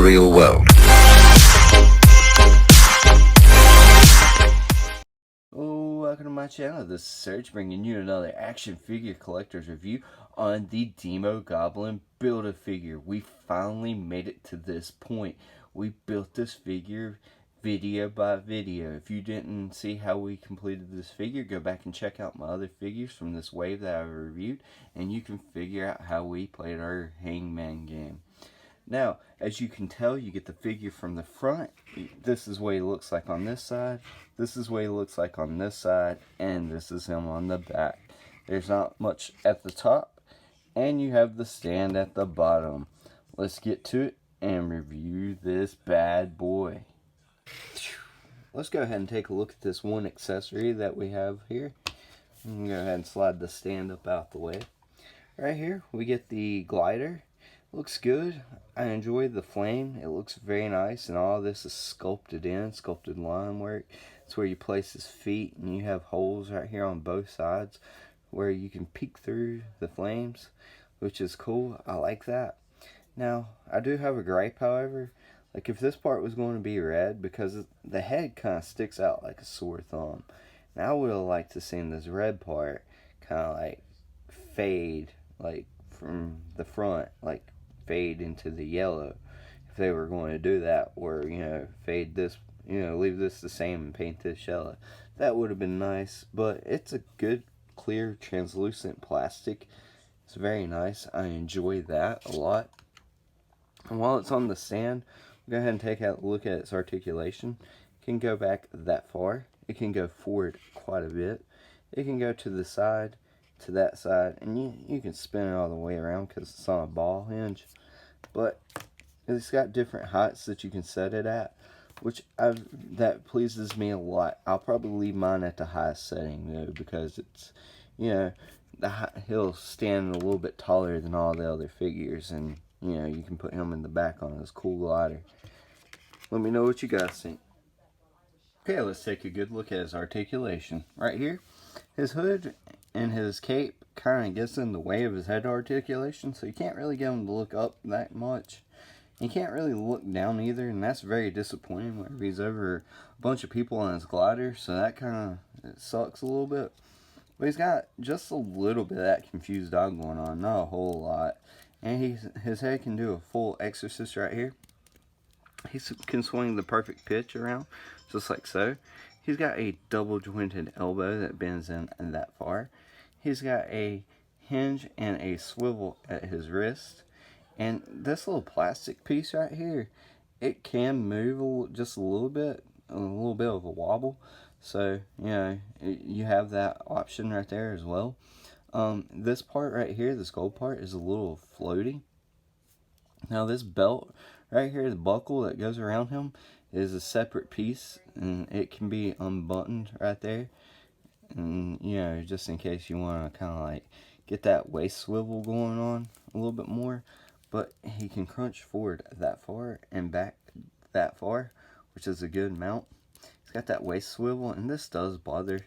real world. Oh, welcome to my channel. This is Serge bringing you another action figure collector's review on the Demogoblin Build-A-Figure. We finally made it to this point. We built this figure video by video. If you didn't see how we completed this figure, go back and check out my other figures from this wave that I've reviewed, and you can figure out how we played our Hangman game. Now, as you can tell, you get the figure from the front. This is what he looks like on this side. This is what he looks like on this side. And this is him on the back. There's not much at the top. And you have the stand at the bottom. Let's get to it and review this bad boy. Let's go ahead and take a look at this one accessory that we have here. I'm going to go ahead and slide the stand up out the way. Right here, we get the glider. Looks good. I enjoy the flame. It looks very nice, and all this is sculpted line work. It's where you place his feet, and you have holes right here on both sides where you can peek through the flames, which is cool. I like that. Now, I do have a gripe, however. Like, if this part was going to be red, because the head kind of sticks out like a sore thumb. Now, I would have liked to see this red part kind of like fade, like from the front, like fade into the yellow. If they were going to do that, or fade this, leave this the same and paint this yellow, that would have been nice. But it's a good clear translucent plastic. It's very nice. I enjoy that a lot. And while it's on the stand, go ahead and take a look at its articulation. It can go back that far. It can go forward quite a bit. It can go to the side, to that side, and you can spin it all the way around because it's on a ball hinge. But it's got different heights that you can set it at, which that pleases me a lot. I'll probably leave mine at the highest setting though, because it's, he'll stand a little bit taller than all the other figures, and you can put him in the back on his cool glider. Let me know what you guys think. Okay, let's take a good look at his articulation. Right here, his hood and his cape kind of gets in the way of his head articulation, so you can't really get him to look up that much. You can't really look down either, and that's very disappointing whenever he's over a bunch of people on his glider, so that kind of sucks a little bit. But he's got just a little bit of that confused dog going on, not a whole lot. And his head can do a full exorcist right here. He can swing the perfect pitch around, just like so. He's got a double jointed elbow that bends in that far. He's got a hinge and a swivel at his wrist. And this little plastic piece right here, it can move just a little bit of a wobble. So, you have that option right there as well. This part right here, this gold part, is a little floaty. Now this belt right here, the buckle that goes around him, is a separate piece, and it can be unbuttoned right there. And just in case you want to kind of like get that waist swivel going on a little bit more. But he can crunch forward that far and back that far, which is a good amount. He's got that waist swivel, and this does bother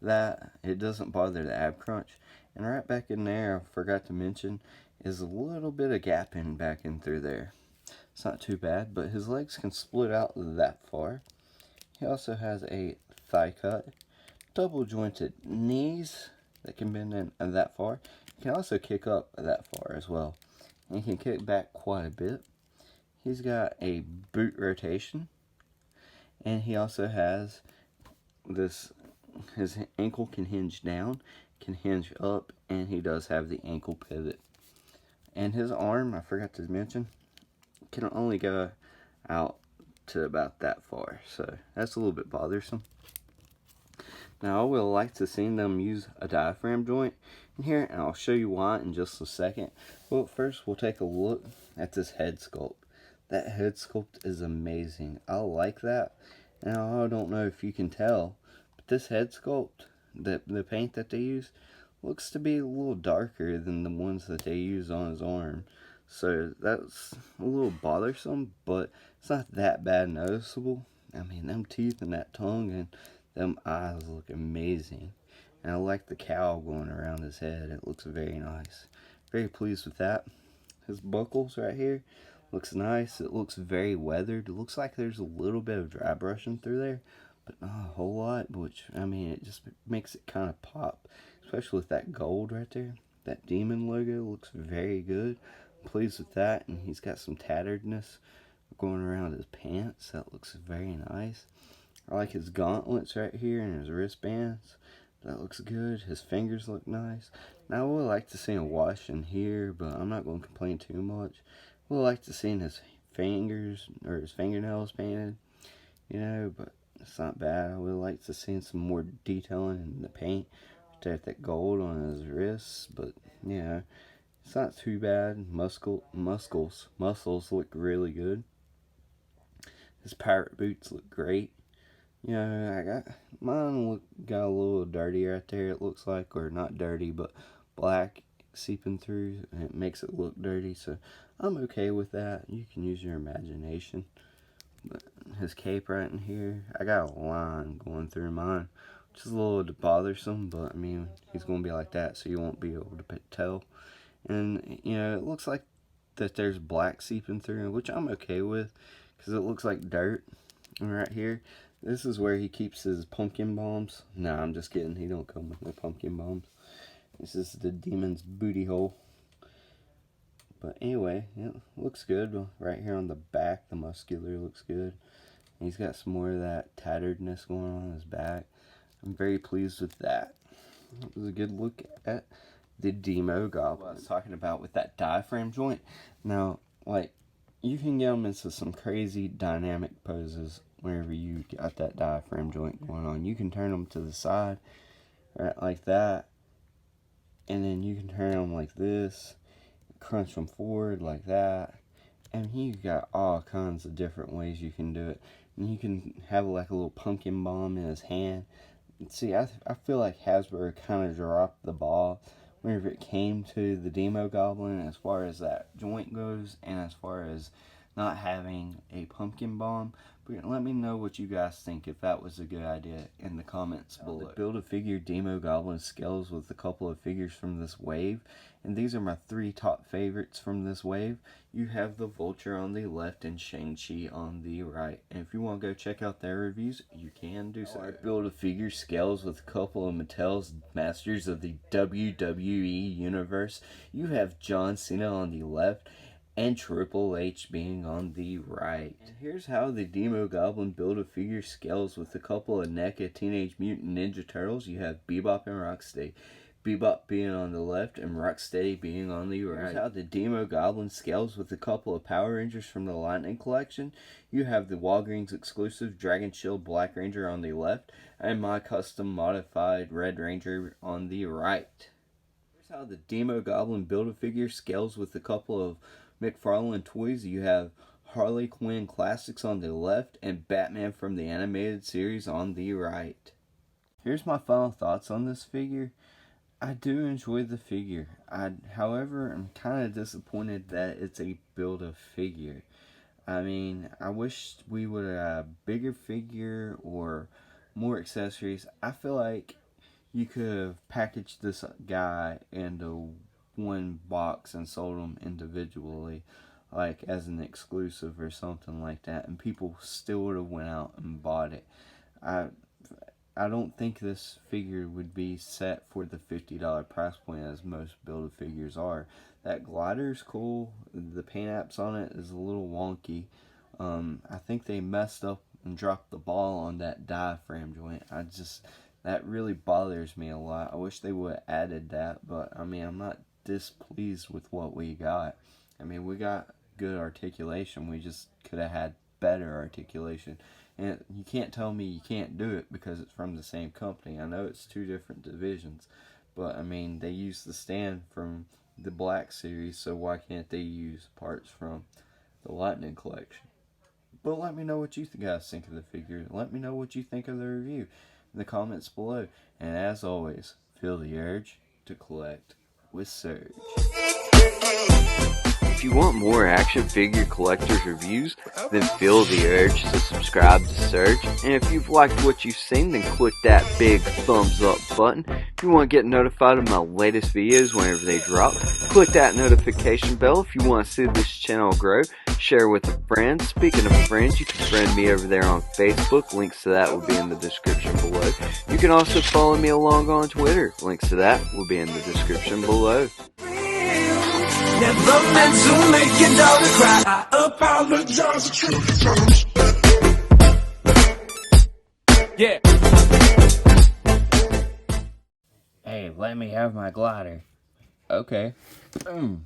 that. It doesn't bother the ab crunch. And right back in there, I forgot to mention, is a little bit of gapping back in through there. It's not too bad, but his legs can split out that far. He also has a thigh cut, double jointed knees that can bend in that far. He can also kick up that far as well. And he can kick back quite a bit. He's got a boot rotation. And he also has this, his ankle can hinge down, can hinge up, and he does have the ankle pivot. And his arm, I forgot to mention, can only go out to about that far. So that's a little bit bothersome. Now I would like to see them use a diaphragm joint in here, and I'll show you why in just a second. But first we'll take a look at this head sculpt. That head sculpt is amazing. I like that. Now I don't know if you can tell, but this head sculpt, the paint that they use, looks to be a little darker than the ones that they use on his arm. So that's a little bothersome, but it's not that bad noticeable. I mean, them teeth and that tongue and them eyes look amazing. And I like the cowl going around his head. It looks very nice. Very pleased with that. His buckles right here Looks nice. It looks very weathered. It looks like there's a little bit of dry brushing through there, but not a whole lot, which, I mean, it just makes it kind of pop, especially with that gold right there. That demon logo looks very good. I'm pleased with that, and he's got some tatteredness going around his pants. That looks very nice. I like his gauntlets right here and his wristbands. That looks good. His fingers look nice. Now, I would like to see him wash in here, but I'm not going to complain too much. I would like to see his fingers or his fingernails painted, you know, but it's not bad. I would like to see some more detailing in the paint. Right, that gold on his wrists, but you know, it's not too bad. Muscles look really good. His pirate boots look great. You know, mine got a little dirty right there, it looks like, or not dirty, but black seeping through, and it makes it look dirty, so I'm okay with that. You can use your imagination. But his cape right in here, I got a line going through mine, which is a little bothersome, but I mean, he's going to be like that, so you won't be able to tell. And, you know, it looks like that there's black seeping through, which I'm okay with, because it looks like dirt. And right here, this is where he keeps his pumpkin bombs. Nah, I'm just kidding. He don't come with no pumpkin bombs. This is the demon's booty hole. But anyway, it looks good. Right here on the back, the muscular looks good. He's got some more of that tatteredness going on his back. I'm very pleased with that. It was a good look at the Demogoblin I was talking about with that diaphragm joint. Now, like, you can get them into some crazy dynamic poses whenever you got that diaphragm joint going on. You can turn them to the side, right, like that, and then you can turn them like this, crunch them forward like that, and you got all kinds of different ways you can do it. And you can have like a little pumpkin bomb in his hand. See, I feel like Hasbro kind of dropped the ball whenever it came to the Demogoblin as far as that joint goes, and as far as not having a pumpkin bomb. But let me know what you guys think, if that was a good idea, in the comments below. The Build-A-Figure Demogoblin scales with a couple of figures from this wave, and these are my 3 top favorites from this wave. You have the Vulture on the left and Shang-Chi on the right. And if you want to go check out their reviews, you can do so. Our Build-A-Figure scales with a couple of Mattel's Masters of the WWE Universe. You have John Cena on the left and Triple H being on the right. And here's how the Demogoblin Build-A-Figure scales with a couple of NECA Teenage Mutant Ninja Turtles. You have Bebop and Rocksteady. Bebop being on the left and Rocksteady being on the right. Here's how the Demogoblin scales with a couple of Power Rangers from the Lightning Collection. You have the Walgreens exclusive Dragon Shield Black Ranger on the left and my custom modified Red Ranger on the right. Here's how the Demogoblin Build-A-Figure scales with a couple of McFarlane toys. You have Harley Quinn Classics on the left and Batman from the animated series on the right. Here's my final thoughts on this figure. I do enjoy the figure. However, I'm kind of disappointed that it's a Build-A-Figure. I mean, I wish we would have a bigger figure or more accessories. I feel like you could have packaged this guy into one box and sold them individually, like as an exclusive or something like that, and people still would have went out and bought it. I don't think this figure would be set for the $50 price point as most Build-A-Figures are. That glider's cool. The paint apps on it is a little wonky. I think they messed up and dropped the ball on that diaphragm joint. That really bothers me a lot. I wish they would have added that, but I mean, I'm not displeased with what we got. I mean, we got good articulation. We just could have had better articulation. And you can't tell me you can't do it because it's from the same company. I know it's 2 different divisions, but I mean, they use the stand from the Black series, so why can't they use parts from the Lightning Collection? But let me know what you guys think of the figure. Let me know what you think of the review in the comments below. And as always, feel the urge to collect with Surge. If you want more action figure collectors reviews, then feel the urge to subscribe to Surge. And if you've liked what you've seen, then click that big thumbs up button. If you want to get notified of my latest videos whenever they drop, click that notification bell if you want to see this channel grow. Share with a friend. Speaking of friends, you can friend me over there on Facebook. Links to that will be in the description below. You can also follow me along on Twitter. Links to that will be in the description below. Never meant to make your daughter cry. I apologize a trillion times. Yeah. Hey, let me have my glider. Okay. Boom.